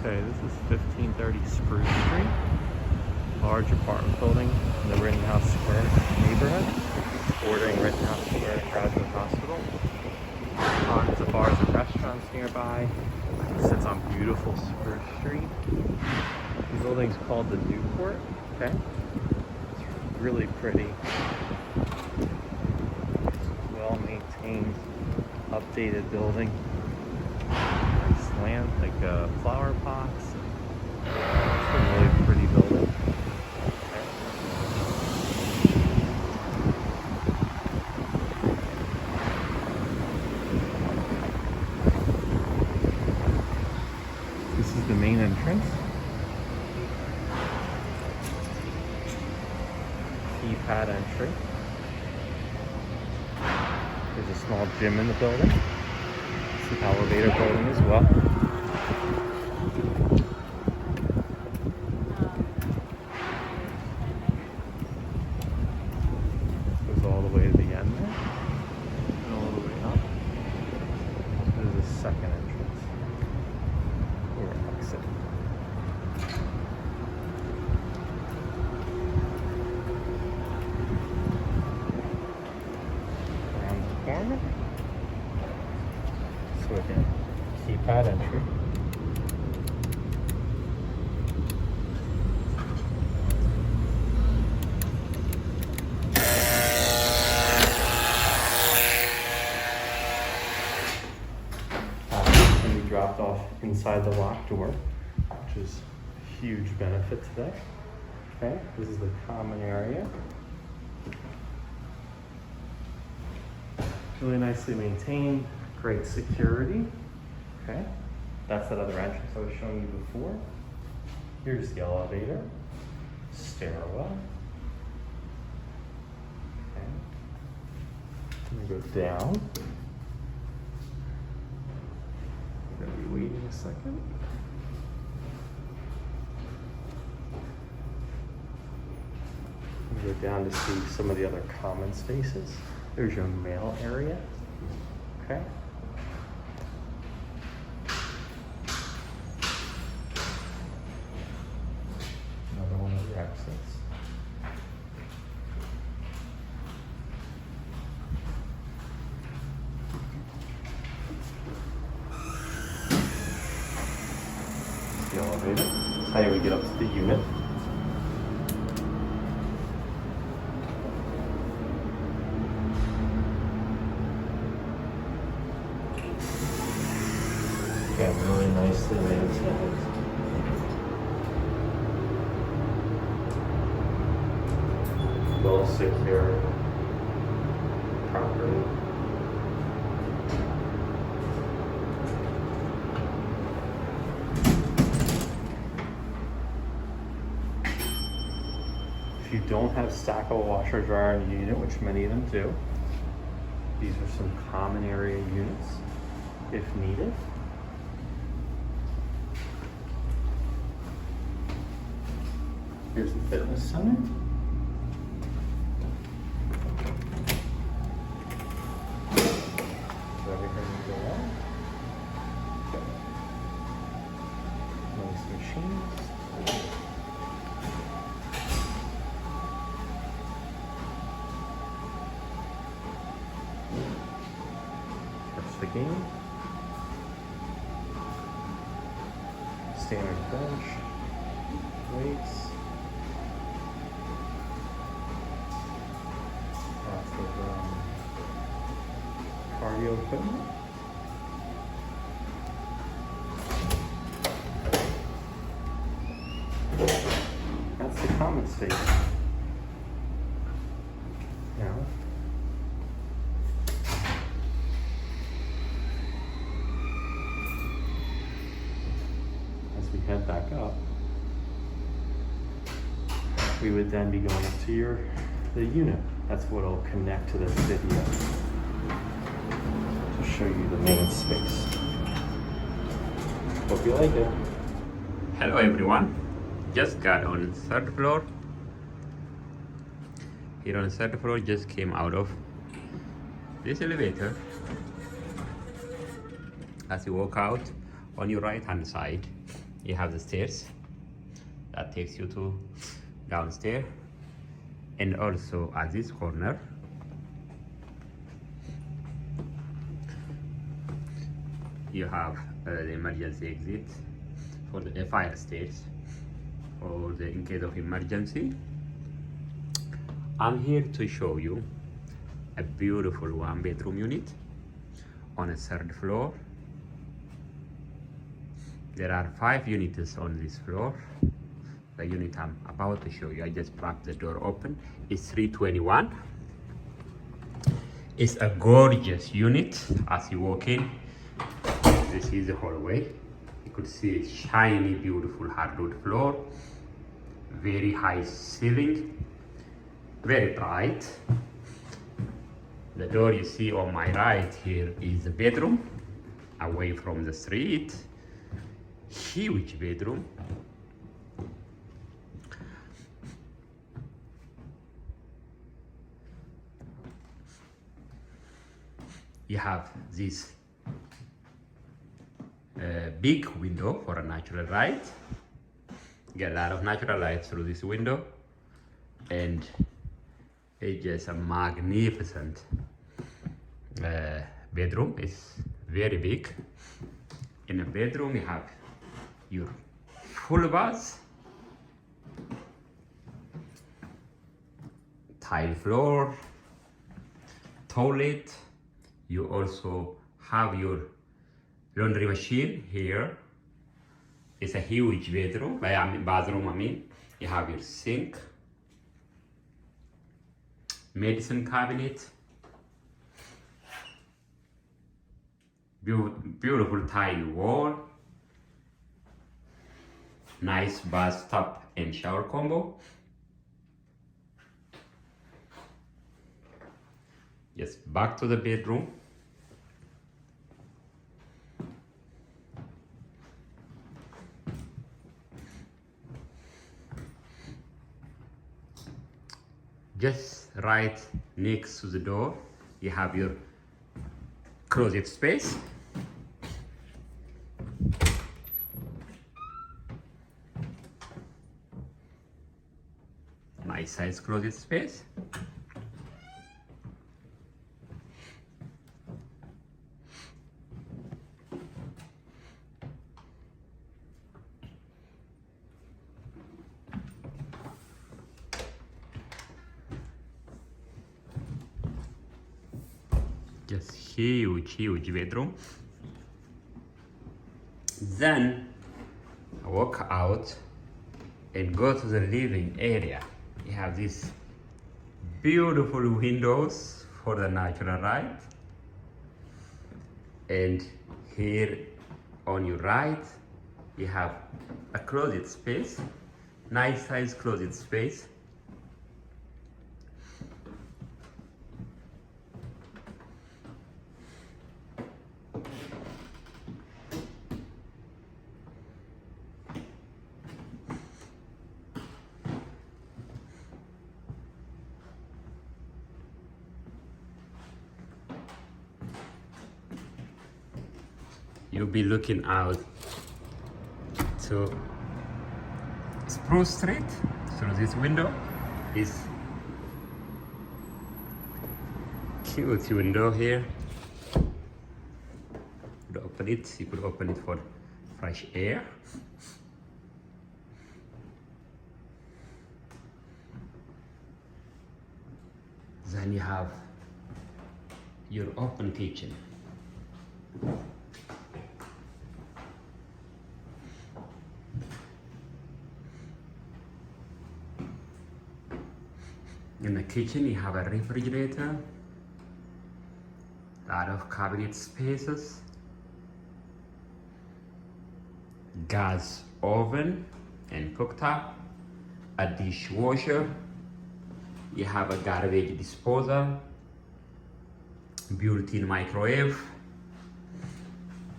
Okay, this is 1530 Spruce Street. Large apartment building in the Rittenhouse Square neighborhood, bordering Rittenhouse Square Graduate Hospital. Tons of bars and restaurants nearby. It sits on beautiful Spruce Street. The building's called the Newport. Okay, it's really pretty. Well maintained, updated building. Nice land, like flower pots. It's a really pretty building. This is the main entrance. Keypad entry. There's a small gym in the building. It's an elevator building as well. Goes all the way to the end there. And all the way up. There's a second entrance. Or exit. Around the corner. So again, keypad entry. Can be dropped off inside the locked door, which is a huge benefit today. Okay, this is the common area. Really nicely maintained, great security. Okay, that's that other entrance I was showing you before. Here's the elevator, stairwell. Okay, I'm gonna go down. I'm gonna be waiting a second. I'm gonna go down to see some of the other common spaces. There's your mail area. Okay. Another one of your exits. The elevator. That's how you would get up to the unit. Again, really nicely maintained. Well secured property. If you don't have stackable washer dryer in the unit, which many of them do, these are some common area units if needed. Here's the fitness center. So everything will go on. Nice machines. That's the game. Standard bench. Weights. Cardio equipment. That's the common space. Now, as we head back up, we would then be going up to the unit. That's what will connect to this video to show you the main space. Hope you like it. Hello everyone, just got on third floor. Here on the third floor, just came out of this elevator. As you walk out, on your right hand side, you have the stairs that takes you to downstairs, and also at this corner you have the emergency exit for the fire stairs or in case of emergency. I'm here to show you a beautiful 1-bedroom unit on a 3rd floor. There are 5 units on this floor. The unit I'm about to show you, I just propped the door open, is 321. It's a gorgeous unit. As you walk in, this is the hallway. You could see a shiny, beautiful hardwood floor, very high ceiling, very bright. The door you see on my right here is the bedroom, away from the street. Huge bedroom. You have this big window for a natural light. Get a lot of natural light through this window, and it's just a magnificent bedroom. It's very big. In a bedroom you have your full bath, tile floor, toilet. You also have your laundry machine here. It's a huge bedroom, bathroom. You have your sink, medicine cabinet, beautiful tile wall, nice bathtub and shower combo. Yes, back to the bedroom. Just right next to the door, you have your closet space. Nice size closet space. Just huge bedroom. Then walk out and go to the living area. You have these beautiful windows for the natural light, and here on your right you have a closet space, nice size closet space. You'll be looking out to Spruce Street through this window. This cute window here. You could open it for fresh air. Then you have your open kitchen. In the kitchen, you have a refrigerator, a lot of cabinet spaces, gas oven and cooktop, a dishwasher. You have a garbage disposal, built-in microwave.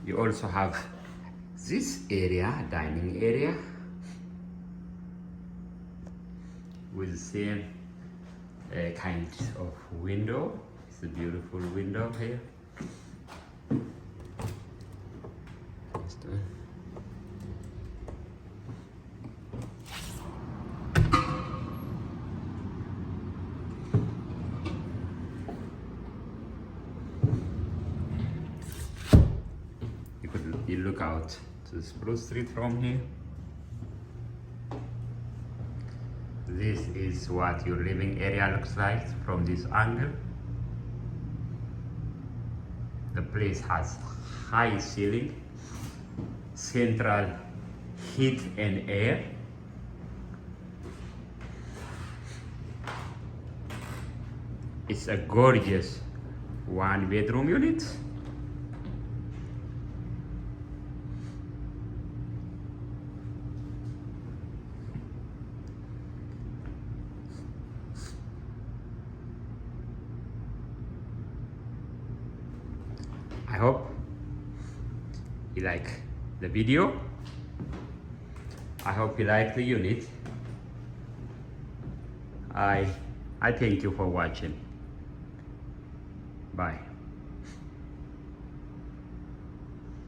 You also have this area, dining area, with the same kind of window. It's a beautiful window here. out to Spruce Street from here. This is what your living area looks like from this angle. The place has high ceiling, central heat and air. It's a gorgeous 1-bedroom unit. I hope you like the video. I hope you like the unit. I thank you for watching. Bye.